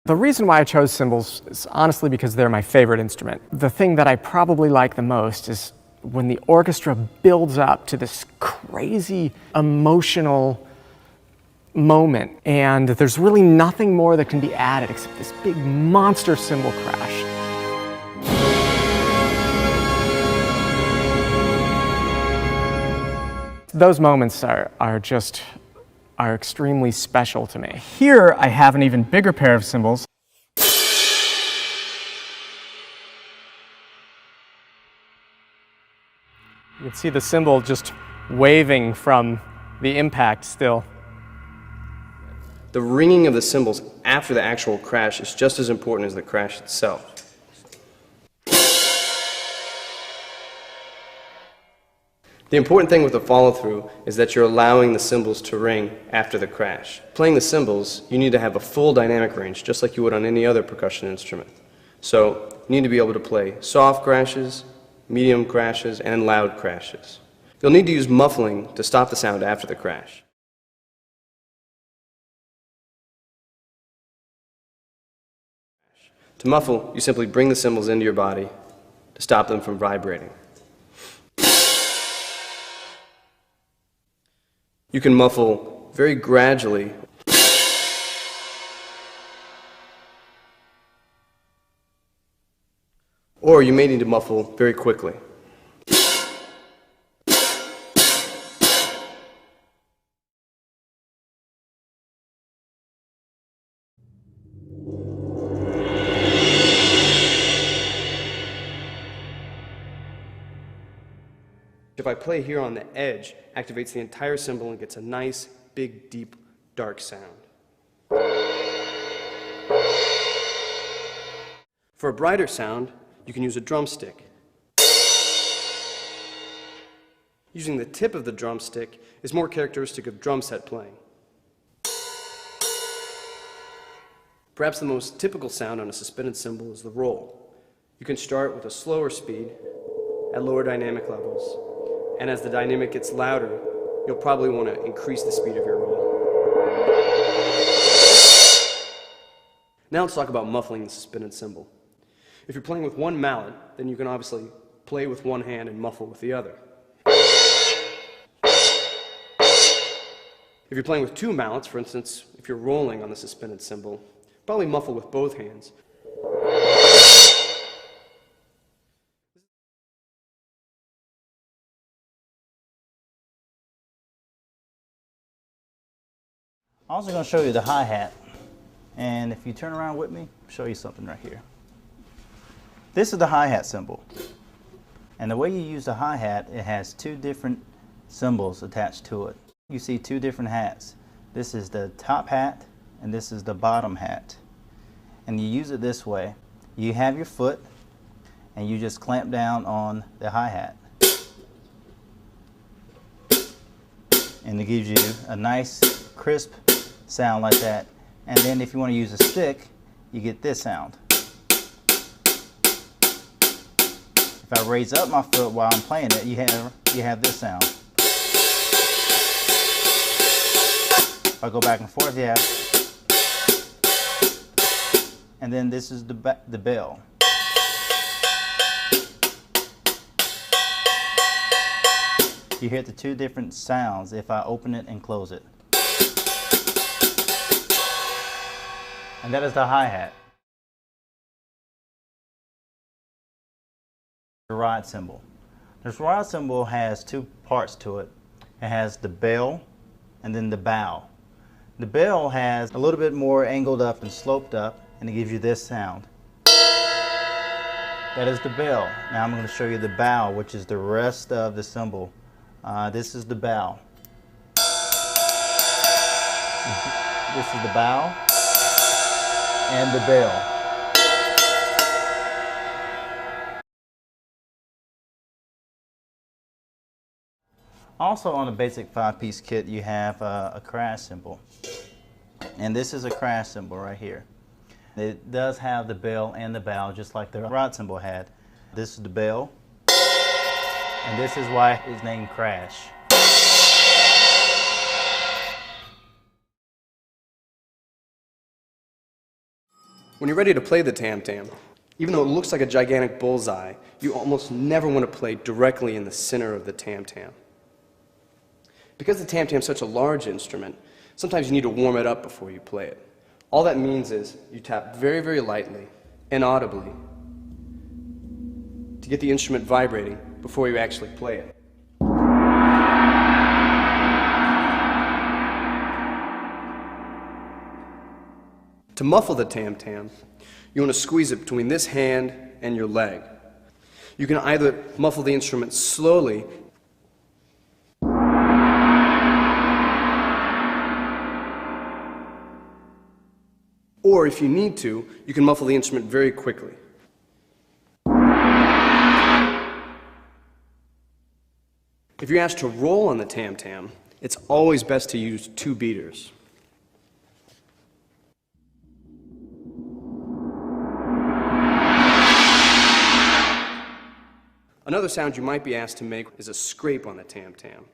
The reason why I chose cymbals is honestly because they're my favorite instrument. The thing that I probably like the most is when the orchestra builds up to this crazy emotional moment, and there's really nothing more that can be added except this big monster cymbal crash. Those moments are extremely special to me. Here I have an even bigger pair of cymbals. You can see the cymbal just waving from the impact still. The ringing of the cymbals after the actual crash is just as important as the crash itself. The important thing with the follow-through is that you're allowing the cymbals to ring after the crash. Playing the cymbals, you need to have a full dynamic range, just like you would on any other percussion instrument. So you need to be able to play soft crashes, medium crashes, and loud crashes. You'll need to use muffling to stop the sound after the crash. To muffle, you simply bring the cymbals into your body to stop them from vibrating. You can muffle very gradually, or you may need to muffle very quickly. If I play here on the edge, activates the entire cymbal and gets a nice, big, deep, dark sound. For a brighter sound, you can use a drumstick. Using the tip of the drumstick is more characteristic of drum set playing. Perhaps the most typical sound on a suspended cymbal is the roll. You can start with a slower speed at lower dynamic levels. And as the dynamic gets louder, you'll probably want to increase the speed of your roll. Now let's talk about muffling the suspended cymbal. If you're playing with one mallet, then you can obviously play with one hand and muffle with the other. If you're playing with two mallets, for instance, if you're rolling on the suspended cymbal, probably muffle with both hands. I'm also going to show you the hi-hat, and if you turn around with me, I'll show you something right here. This is the hi-hat cymbal, and the way you use the hi-hat, it has two different cymbals attached to it. You see two different hats. This is the top hat, and this is the bottom hat. And you use it this way. You have your foot, and you just clamp down on the hi-hat. And it gives you a nice, crisp sound like that. And then if you want to use a stick, you get this sound. If I raise up my foot while I'm playing it, you have this sound. If I go back and forth, you have. And then this is the bell. You hear the two different sounds if I open it and close it. And that is the hi-hat. The ride cymbal. This ride cymbal has two parts to it. It has the bell and then the bow. The bell has a little bit more angled up and sloped up, and it gives you this sound. That is the bell. Now I'm going to show you the bow, which is the rest of the cymbal. This is the bow. This is the bow and the bell. Also on a basic 5-piece kit you have a crash cymbal. And this is a crash cymbal right here. It does have the bell and the bow just like the ride cymbal had. This is the bell, and this is why it's named Crash. When you're ready to play the tam-tam, even though it looks like a gigantic bullseye, you almost never want to play directly in the center of the tam-tam. Because the tam-tam is such a large instrument, sometimes you need to warm it up before you play it. All that means is you tap very, very lightly and audibly to get the instrument vibrating before you actually play it. To muffle the tam-tam, you want to squeeze it between this hand and your leg. You can either muffle the instrument slowly, or if you need to, you can muffle the instrument very quickly. If you're asked to roll on the tam-tam, it's always best to use 2 beaters. Another sound you might be asked to make is a scrape on the tam-tam.